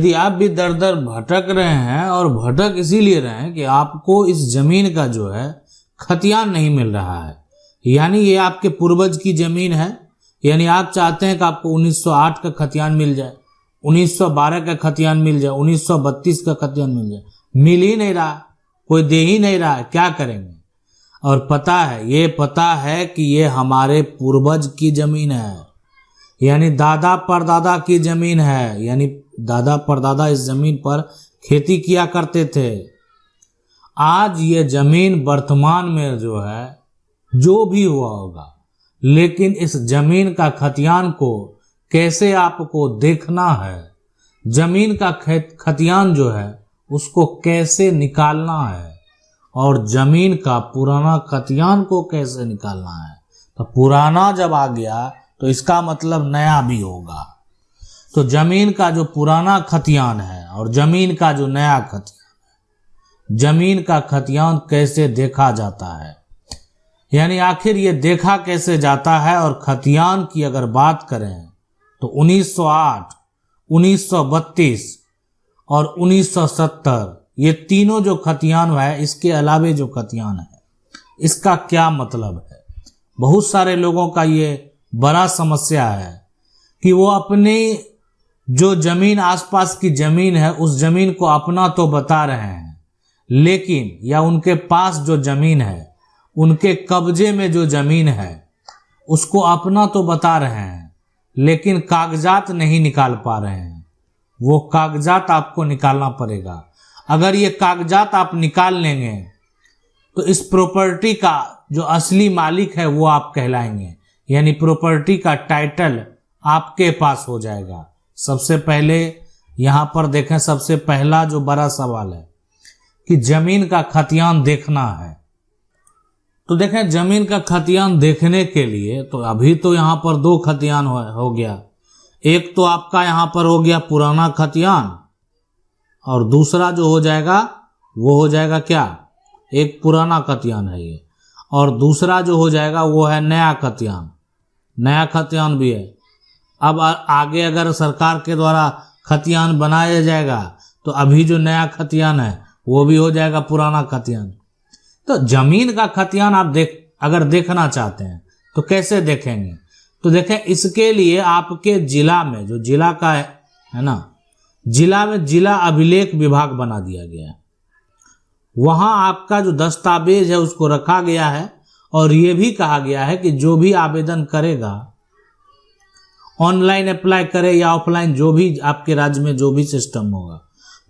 यदि आप भी दर दर भटक रहे हैं और भटक इसीलिए रहे हैं कि आपको इस जमीन का जो है खतियान नहीं मिल रहा है, यानी ये आपके पूर्वज की जमीन है, यानी आप चाहते हैं कि आपको 1908 का खतियान मिल जाए, 1912 का खतियान मिल जाए, 1932 का खतियान मिल जाए, मिल ही नहीं रहा, कोई दे ही नहीं रहा है, क्या करेंगे। और पता है कि ये हमारे पूर्वज की जमीन है, यानी दादा परदादा की जमीन है, यानी दादा परदादा इस जमीन पर खेती किया करते थे। आज ये जमीन वर्तमान में जो है जो भी हुआ होगा, लेकिन इस जमीन का खतियान को कैसे आपको देखना है, जमीन का खतियान जो है उसको कैसे निकालना है, और जमीन का पुराना खतियान को कैसे निकालना है। तो पुराना जब आ गया तो इसका मतलब नया भी होगा। तो जमीन का जो पुराना खतियान है और जमीन का जो नया खतियान है, जमीन का खतियान कैसे देखा जाता है, यानी आखिर ये देखा कैसे जाता है। और खतियान की अगर बात करें तो 1908, 1932 और 1970 ये तीनों जो खतियान है, इसके अलावे जो खतियान है, इसका क्या मतलब है। बहुत सारे लोगों का ये बड़ा समस्या है कि वो अपनी जो जमीन आसपास की जमीन है उस जमीन को अपना तो बता रहे हैं, लेकिन या उनके पास जो जमीन है, उनके कब्जे में जो जमीन है उसको अपना तो बता रहे हैं, लेकिन कागजात नहीं निकाल पा रहे हैं। वो कागजात आपको निकालना पड़ेगा। अगर ये कागजात आप निकाल लेंगे तो इस प्रॉपर्टी का जो असली मालिक है वो आप कहलाएंगे, यानी प्रॉपर्टी का टाइटल आपके पास हो जाएगा। सबसे पहले यहाँ पर देखें, सबसे पहला जो बड़ा सवाल है कि जमीन का खतियान देखना है। तो देखें, जमीन का खतियान देखने के लिए तो अभी तो यहाँ पर दो खतियान हो गया। एक तो आपका यहाँ पर हो गया पुराना खतियान, और दूसरा जो हो जाएगा वो हो जाएगा क्या, एक पुराना खतियान है ये, और दूसरा जो हो जाएगा वो है नया खतियान। नया खतियान भी है। अब आगे अगर सरकार के द्वारा खतियान बनाया जाएगा तो अभी जो नया खतियान है वो भी हो जाएगा पुराना खतियान। तो जमीन का खतियान आप अगर देखना चाहते हैं तो कैसे देखेंगे। तो देखें, इसके लिए आपके जिला में, जो जिला का है ना, जिला में जिला अभिलेख विभाग बना दिया गया है। वहां आपका जो दस्तावेज है उसको रखा गया है, और ये भी कहा गया है कि जो भी आवेदन करेगा, ऑनलाइन अप्लाई करे या ऑफलाइन, जो भी आपके राज्य में जो भी सिस्टम होगा,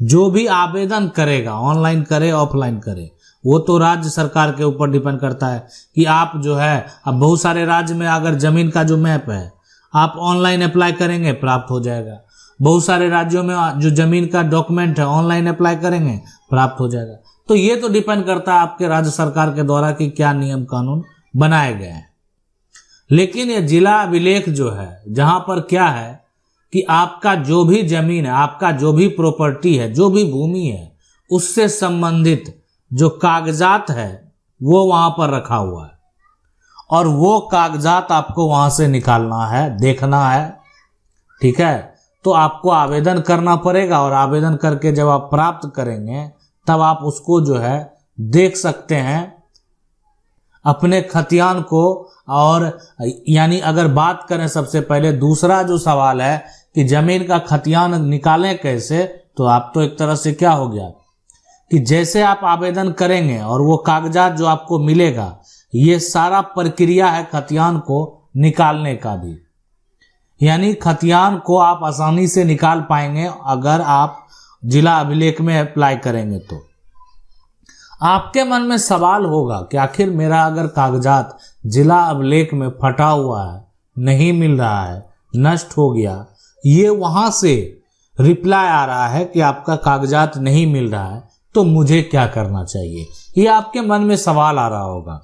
जो भी आवेदन करेगा, ऑनलाइन करे ऑफलाइन करे, वो तो राज्य सरकार के ऊपर डिपेंड करता है कि आप जो है, अब बहुत सारे राज्य में अगर जमीन का जो मैप है आप ऑनलाइन अप्लाई करेंगे प्राप्त हो जाएगा। बहुत सारे राज्यों में जो जमीन का डॉक्यूमेंट है ऑनलाइन अप्लाई करेंगे प्राप्त हो जाएगा। तो ये तो डिपेंड करता है आपके राज्य सरकार के द्वारा कि क्या नियम कानून बनाए गए हैं। लेकिन ये जिला अभिलेख जो है, जहां पर क्या है कि आपका जो भी जमीन है, आपका जो भी प्रॉपर्टी है, जो भी भूमि है, उससे संबंधित जो कागजात है वो वहां पर रखा हुआ है, और वो कागजात आपको वहां से निकालना है, देखना है। ठीक है, तो आपको आवेदन करना पड़ेगा, और आवेदन करके जब आप प्राप्त करेंगे तब आप उसको जो है देख सकते हैं अपने खतियान को। और यानी अगर बात करें सबसे पहले, दूसरा जो सवाल है कि जमीन का खतियान निकालें कैसे, तो आप तो एक तरह से क्या हो गया कि जैसे आप आवेदन करेंगे और वो कागजात जो आपको मिलेगा, ये सारा प्रक्रिया है खतियान को निकालने का भी। यानी खतियान को आप आसानी से निकाल पाएंगे अगर आप जिला अभिलेख में अप्लाई करेंगे। तो आपके मन में सवाल होगा कि आखिर मेरा अगर कागजात जिला अभिलेख में फटा हुआ है, नहीं मिल रहा है, नष्ट हो गया, ये वहां से रिप्लाई आ रहा है कि आपका कागजात नहीं मिल रहा है, तो मुझे क्या करना चाहिए। ये आपके मन में सवाल आ रहा होगा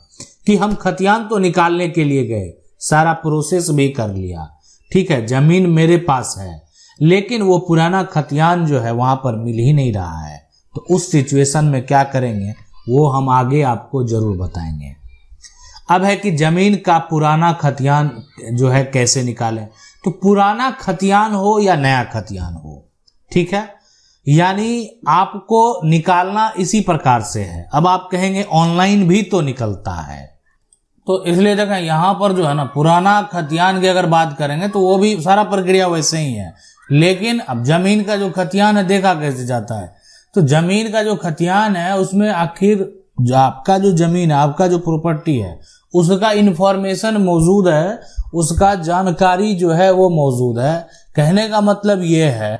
कि हम खतियान तो निकालने के लिए गए, सारा प्रोसेस भी कर लिया, ठीक है, जमीन मेरे पास है, लेकिन वो पुराना खतियान जो है वहां पर मिल ही नहीं रहा है। तो उस सिचुएशन में क्या करेंगे वो हम आगे आपको जरूर बताएंगे। अब है कि जमीन का पुराना खतियान जो है कैसे निकालें। तो पुराना खतियान हो या नया खतियान हो, ठीक है, यानी आपको निकालना इसी प्रकार से है। अब आप कहेंगे ऑनलाइन भी तो निकलता है, तो इसलिए देखें यहाँ पर जो है ना पुराना खतियान की अगर बात करेंगे तो वो भी सारा प्रक्रिया वैसे ही है। लेकिन अब जमीन का जो खतियान है देखा कैसे जाता है, तो जमीन का जो खतियान है उसमें आखिर जो आपका जो जमीन है, आपका जो प्रॉपर्टी है, उसका इंफॉर्मेशन मौजूद है, उसका जानकारी जो है वो मौजूद है। कहने का मतलब ये है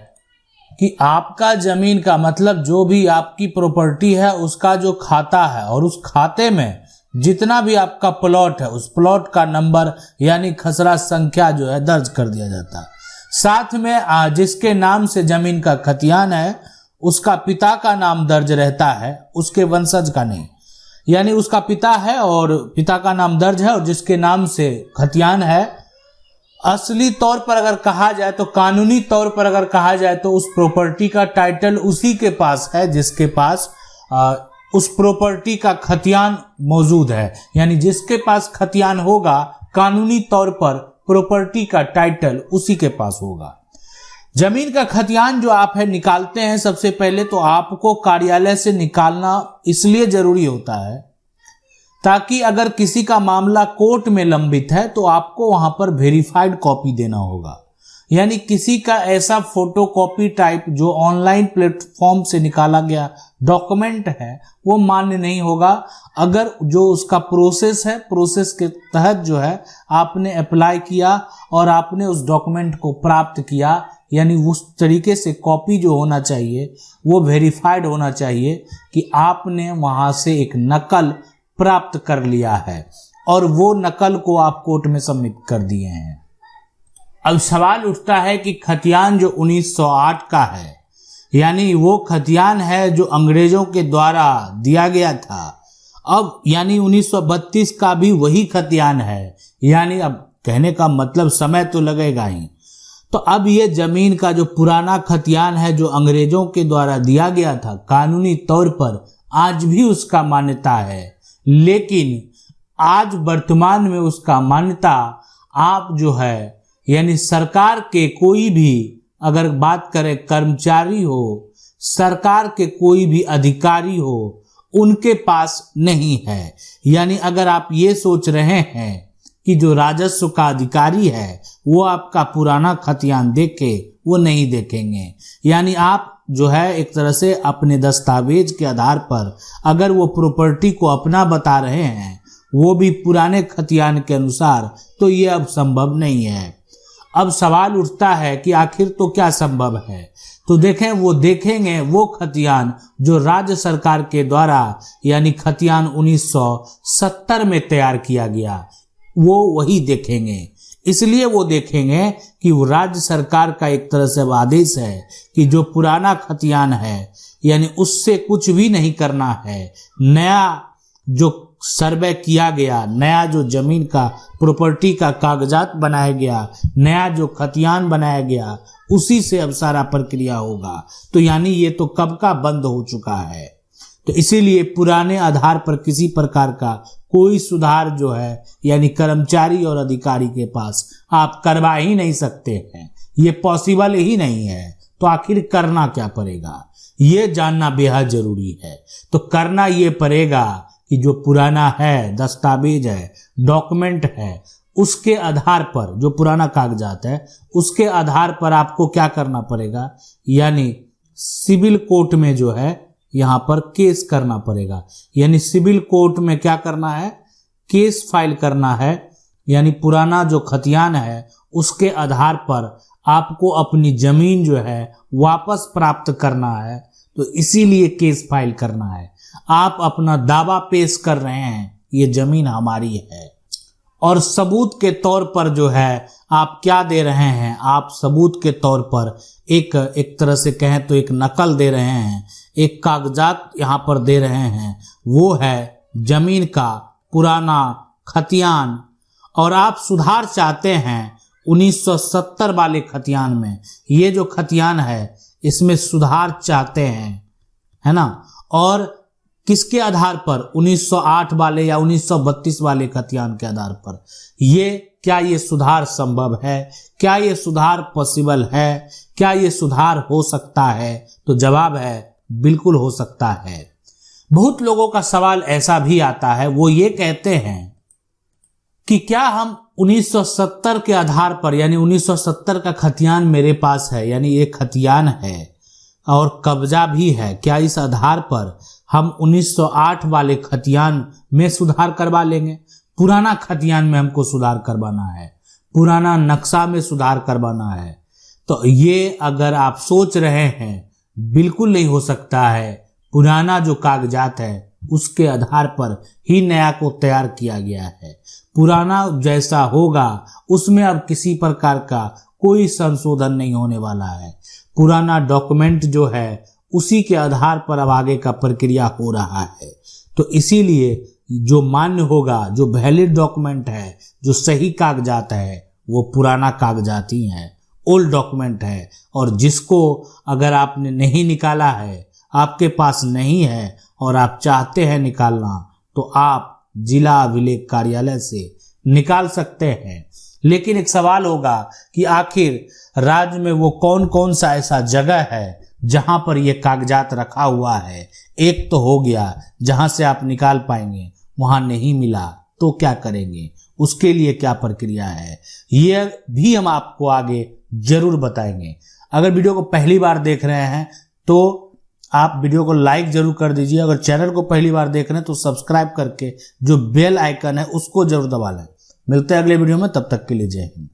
कि आपका जमीन का मतलब जो भी आपकी प्रॉपर्टी है उसका जो खाता है, और उस खाते में जितना भी आपका प्लॉट है उस प्लॉट का नंबर यानी खसरा संख्या जो है दर्ज कर दिया जाता है। साथ में जिसके नाम से जमीन का खतियान है उसका पिता का नाम दर्ज रहता है, उसके वंशज का नहीं। यानी उसका पिता है और पिता का नाम दर्ज है, और जिसके नाम से खतियान है, असली तौर पर अगर कहा जाए तो कानूनी तौर पर अगर कहा जाए तो उस प्रॉपर्टी का टाइटल उसी के पास है जिसके पास उस प्रॉपर्टी का खतियान मौजूद है। यानी जिसके पास खतियान होगा कानूनी तौर पर प्रॉपर्टी का टाइटल उसी के पास होगा। जमीन का खतियान जो आप है निकालते हैं, सबसे पहले तो आपको कार्यालय से निकालना इसलिए जरूरी होता है ताकि अगर किसी का मामला कोर्ट में लंबित है तो आपको वहां पर वेरीफाइड कॉपी देना होगा। यानी किसी का ऐसा फोटोकॉपी टाइप जो ऑनलाइन प्लेटफॉर्म से निकाला गया डॉक्यूमेंट है वो मान्य नहीं होगा। अगर जो उसका प्रोसेस है, प्रोसेस के तहत जो है आपने अप्लाई किया और आपने उस डॉक्यूमेंट को प्राप्त किया, यानी उस तरीके से कॉपी जो होना चाहिए वो वेरीफाइड होना चाहिए कि आपने वहां से एक नकल प्राप्त कर लिया है और वो नकल को आप कोर्ट में सबमिट कर दिए हैं। अब सवाल उठता है कि खतियान जो 1908 का है, यानी वो खतियान है जो अंग्रेजों के द्वारा दिया गया था, अब यानी 1932 का भी वही खतियान है। यानी अब कहने का मतलब समय तो लगेगा ही। तो अब ये जमीन का जो पुराना खतियान है जो अंग्रेजों के द्वारा दिया गया था, कानूनी तौर पर आज भी उसका मान्यता है, लेकिन आज वर्तमान में उसका मान्यता आप जो है यानी सरकार के कोई भी अगर बात करें कर्मचारी हो, सरकार के कोई भी अधिकारी हो, उनके पास नहीं है। यानी अगर आप ये सोच रहे हैं कि जो राजस्व का अधिकारी है वो आपका पुराना खतियान देखे, वो नहीं देखेंगे। यानी आप जो है एक तरह से अपने दस्तावेज के आधार पर अगर वो प्रॉपर्टी को अपना बता रहे हैं, वो भी पुराने खतियान के अनुसार, तो ये अब संभव नहीं है। अब सवाल उठता है कि आखिर तो क्या संभव है। तो देखें, वो देखेंगे वो खतियान जो राज्य सरकार के द्वारा यानी खतियान 1970 में तैयार किया गया, वो वही देखेंगे। इसलिए वो देखेंगे कि वो राज्य सरकार का एक तरह से आदेश है कि जो पुराना खतियान है यानी उससे कुछ भी नहीं करना है। नया जो सर्वे किया गया, नया जो जमीन का प्रॉपर्टी का कागजात बनाया गया, नया जो खतियान बनाया गया, उसी से अब सारा प्रक्रिया होगा। तो यानी ये तो कब का बंद हो चुका है। तो इसीलिए पुराने आधार पर किसी प्रकार का कोई सुधार जो है यानी कर्मचारी और अधिकारी के पास आप करवा ही नहीं सकते हैं, ये पॉसिबल ही नहीं है। तो आखिर करना क्या पड़ेगा, ये जानना बेहद जरूरी है। तो करना ये पड़ेगा कि जो पुराना है, दस्तावेज है, डॉक्यूमेंट है, उसके आधार पर, जो पुराना कागजात है उसके आधार पर आपको क्या करना पड़ेगा, यानी सिविल कोर्ट में जो है यहाँ पर केस करना पड़ेगा। यानी सिविल कोर्ट में क्या करना है, केस फाइल करना है। यानी पुराना जो खतियान है उसके आधार पर आपको अपनी जमीन जो है वापस प्राप्त करना है, तो इसीलिए केस फाइल करना है। आप अपना दावा पेश कर रहे हैं ये जमीन हमारी है, और सबूत के तौर पर जो है आप क्या दे रहे हैं, आप सबूत के तौर पर एक तरह से कहें तो एक नकल दे रहे हैं, एक कागजात यहाँ पर दे रहे हैं, वो है जमीन का पुराना खतियान। और आप सुधार चाहते हैं 1970 वाले खतियान में, ये जो खतियान है इसमें सुधार चाहते हैं, है ना। और किसके आधार पर, 1908 वाले या 1932 वाले खतियान के आधार पर। ये क्या ये सुधार संभव है, क्या ये सुधार पॉसिबल है, क्या ये सुधार हो सकता है? तो जवाब है बिल्कुल हो सकता है। बहुत लोगों का सवाल ऐसा भी आता है, वो ये कहते हैं कि क्या हम 1970 के आधार पर, यानी 1970 का खतियान मेरे पास है, यानी एक खतियान है और कब्जा भी है, क्या इस आधार पर हम 1908 वाले खतियान में सुधार करवा लेंगे? पुराना खतियान में हमको सुधार करवाना है, पुराना नक्शा में सुधार करवाना है। तो ये अगर आप सोच रहे हैं, बिल्कुल नहीं हो सकता है। पुराना जो कागजात है उसके आधार पर ही नया को तैयार किया गया है। पुराना जैसा होगा उसमें अब किसी प्रकार का कोई संशोधन नहीं होने वाला है। पुराना डॉक्यूमेंट जो है उसी के आधार पर अब आगे का प्रक्रिया हो रहा है। तो इसीलिए जो मान्य होगा, जो वैलिड डॉक्यूमेंट है, जो सही कागजात है, वो पुराना कागजात ही है, ओल्ड डॉक्यूमेंट है। और जिसको अगर आपने नहीं निकाला है, आपके पास नहीं है और आप चाहते हैं निकालना, तो आप जिला अभिलेख कार्यालय से निकाल सकते हैं। लेकिन एक सवाल होगा कि आखिर राज्य में वो कौन कौन सा ऐसा जगह है जहां पर ये कागजात रखा हुआ है। एक तो हो गया जहां से आप निकाल पाएंगे, वहां नहीं मिला तो क्या करेंगे, उसके लिए क्या प्रक्रिया है, ये भी हम आपको आगे जरूर बताएंगे। अगर वीडियो को पहली बार देख रहे हैं तो आप वीडियो को लाइक जरूर कर दीजिए। अगर चैनल को पहली बार देख रहे हैं तो सब्सक्राइब करके जो बेल आइकन है उसको जरूर दबा लें। मिलते हैं अगले वीडियो में, तब तक के लिए जय हिंद।